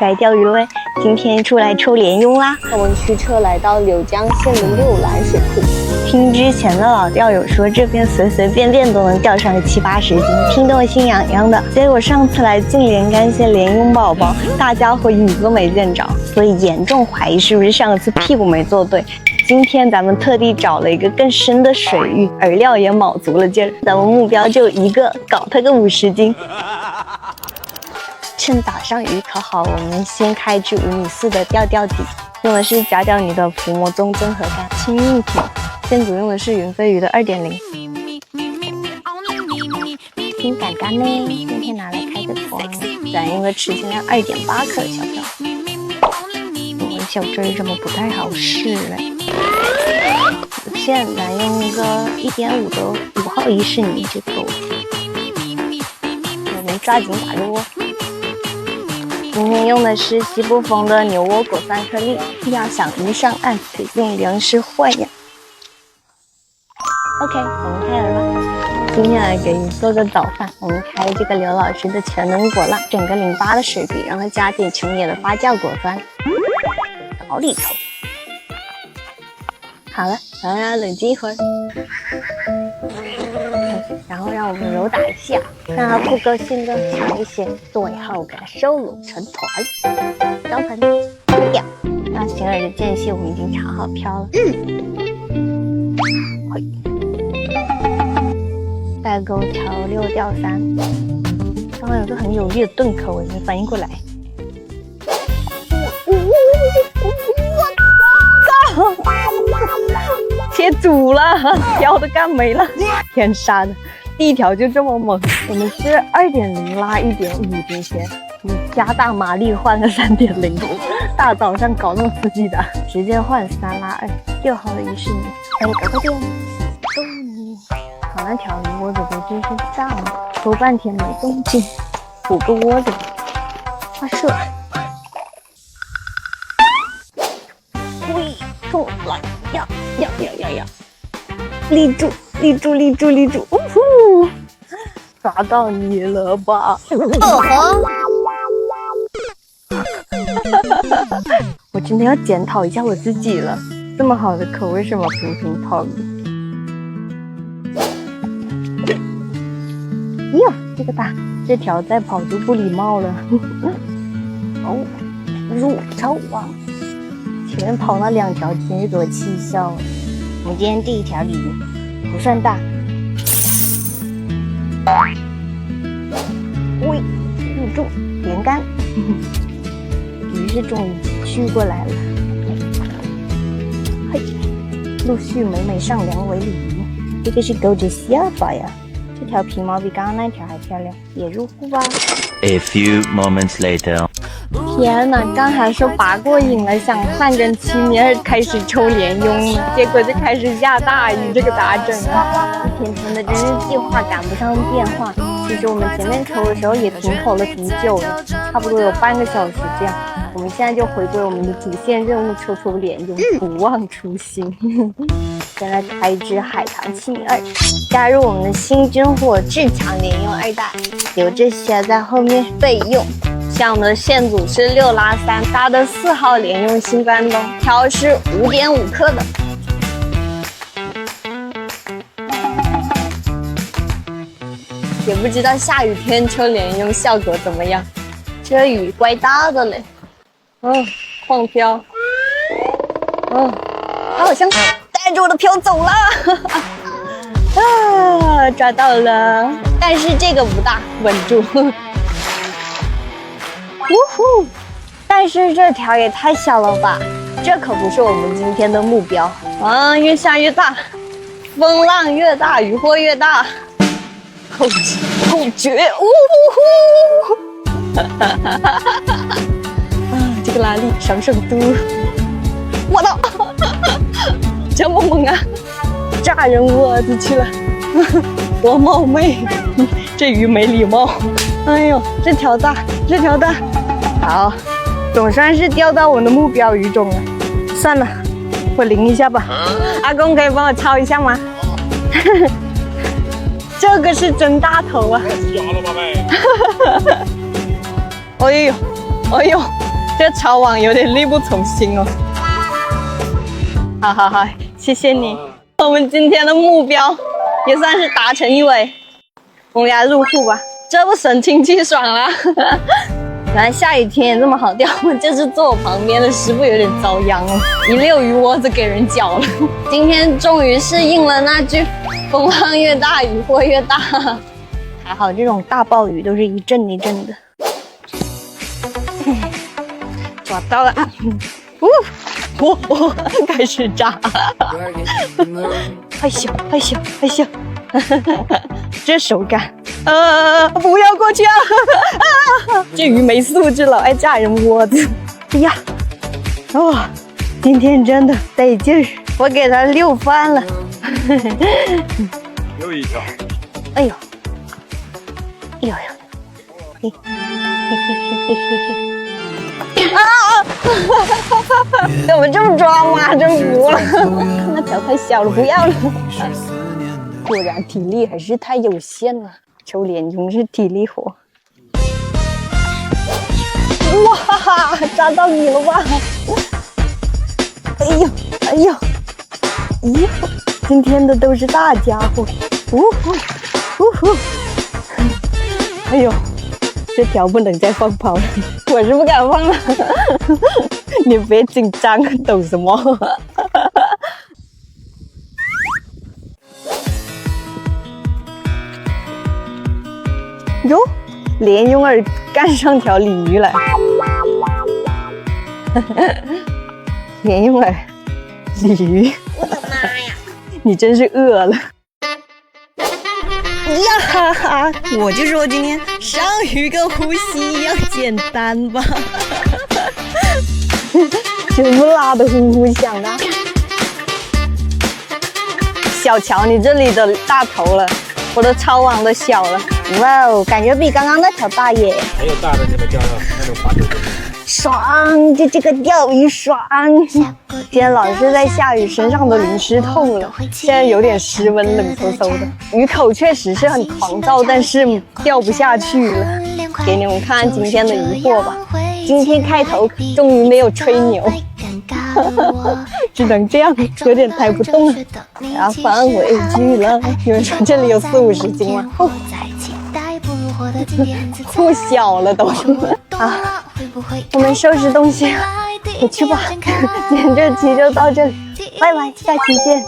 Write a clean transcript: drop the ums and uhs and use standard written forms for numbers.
该钓鱼了喂！今天出来抽莲蓉啦！我们驱车来到柳江县的六兰水库。听之前的老钓友说，这边随随便便都能钓上个70-80斤，听得我心痒痒的。结果上次来进莲干县莲蓉宝宝，大家伙一个没见着，所以严重怀疑是不是上次屁股没做对。今天咱们特地找了一个更深的水域，饵料也卯足了劲儿，咱们目标就一个，搞它个50斤。趁打上鱼烤好，我们先开至5.4米的钓底，用的是假钓鱼的伏魔宗综合竿，轻硬挺。线组用的是云飞鱼的2.0。挺杆杆呢，今天拿来开个光，咱用的齿形量2.8克的小漂。我们小针怎么不太好试嘞？线咱用一个1.5的5号伊士尼就够了。我们抓紧打入哦。今天用的是西部风的牛窝果酸颗粒，要想鱼上岸得用粮食换呀。OK， 我们开饵吧。今天来给鱼做个早饭，我们开这个刘老师的全能果浪，整个08的水笔，然后加点成野的发酵果酸，倒里头。好了，咱们让它冷静一会儿。然后让我们揉打一下，让它不够性更强一些，最后给它收拢成团。招盆钓，那形饵的间隙我们已经查好漂了。嘿，带钩调6钓3。刚刚有个很有力的顿口，我没反应过来。我操！切组了，条都干没了，天杀的！第一条就这么猛，我们是2.0拉1.5斤线，加大马力换个3.0，大早上搞那么刺激的，直接换3拉2，6号的伊士尼，搞个电，够你！好难调鱼窝子都真是炸了，收半天没动静，补个窝子，发射，喂，中了，要！立住！呜呼！抓到你了吧？我真的要检讨一下我自己了，这么好的口为什么频频泡鱼？哟，这个大，这条再跑就不礼貌了。哦，入超啊！前面跑那2条真是给我气笑了。我们今天第一条鲤鱼不算大，喂，入住连杆，鱼是终于续过来了，嘿，陆续美上2尾鲤鱼，这个是钩子下巴呀，这条皮毛比刚刚那条还漂亮，也入库吧。A few moments later。天哪，刚才说拔过瘾了，想换根7米2开始抽莲蓉了，结果就开始下大雨，这个咋整啊？一天天的真是计划赶不上变化。其实我们前面抽的时候也停口了挺久的，差不多有半个小时这样。我们现在就回归我们的主线任务，抽莲蓉，不忘初心。现在开支海棠7米2，加入我们的新军火至强莲蓉2袋，有这些在后面备用。像我们的线组是6拉3，搭的4号莲蓉新关东，条是5.5克的。也不知道下雨天抽莲蓉效果怎么样，这雨怪大的嘞。晃漂。它好像带着我的漂走了。啊，抓到了，但是这个不大，稳住。呜呼！但是这条也太小了吧，这可不是我们今天的目标啊！越下越大，风浪越大，渔获越大，后绝！呜呼！啊，这个拉力上升度，我操！这么猛啊，炸人窝子去了！多冒昧，这鱼没礼貌。哎呦，这条大，好，总算是钓到我的目标鱼种了。算了，我淋一下吧。阿公可以帮我抄一下吗？这个是真大头啊！哎呦，哎呦，这抄网有点力不从心哦。好好好，谢谢你。我们今天的目标也算是达成一围，我们给它入库吧，这不神清气爽了。原来下雨天也这么好钓，就是坐我旁边的师傅有点遭殃了，一溜鱼窝子给人搅了。今天终于是应了那句“风浪越大，雨货越大”。还好这种大暴雨都是一阵一阵的。抓到了，开始炸，害羞害羞害羞，这手感，不要过去啊！这鱼没素质了，爱炸人窝子。哎呀，今天真的得劲儿，我给它溜翻了。又一条，哎呦，哎呦呦，我们这么装吗？真服了，那条太小了，不要了。果然体力还是太有限了，抽鲢鳙是体力活。哇，扎到你了吧？哎呦，哎呦，咦，今天的都是大家伙。哎呦，这条不能再放跑了，我是不敢放了。你别紧张，懂什么？哟，鲢鳙儿干上条鲤鱼来。鲢鳙儿，鲤鱼。我的妈呀！你真是饿了。呀哈哈！我就说今天上鱼跟呼吸一样简单吧。全部拉得呼呼响的。小乔，你这里的大头了，我的抄网都小了。哇哦，感觉比刚刚那条大耶。还有大的你们钓到那种8、9斤。爽，就这个钓鱼爽。今天老是在下雨，身上都淋湿透了，现在有点湿温，冷飕飕的。鱼口确实是很狂躁，但是钓不下去了。给你们看今天的鱼货吧。今天开头终于没有吹牛，只能这样，有点抬不动了，然后放回去了。你们说这里有40、50斤吗？不小了都。啊，我们收拾东西回去吧。今天这期就到这里，拜拜，下期见。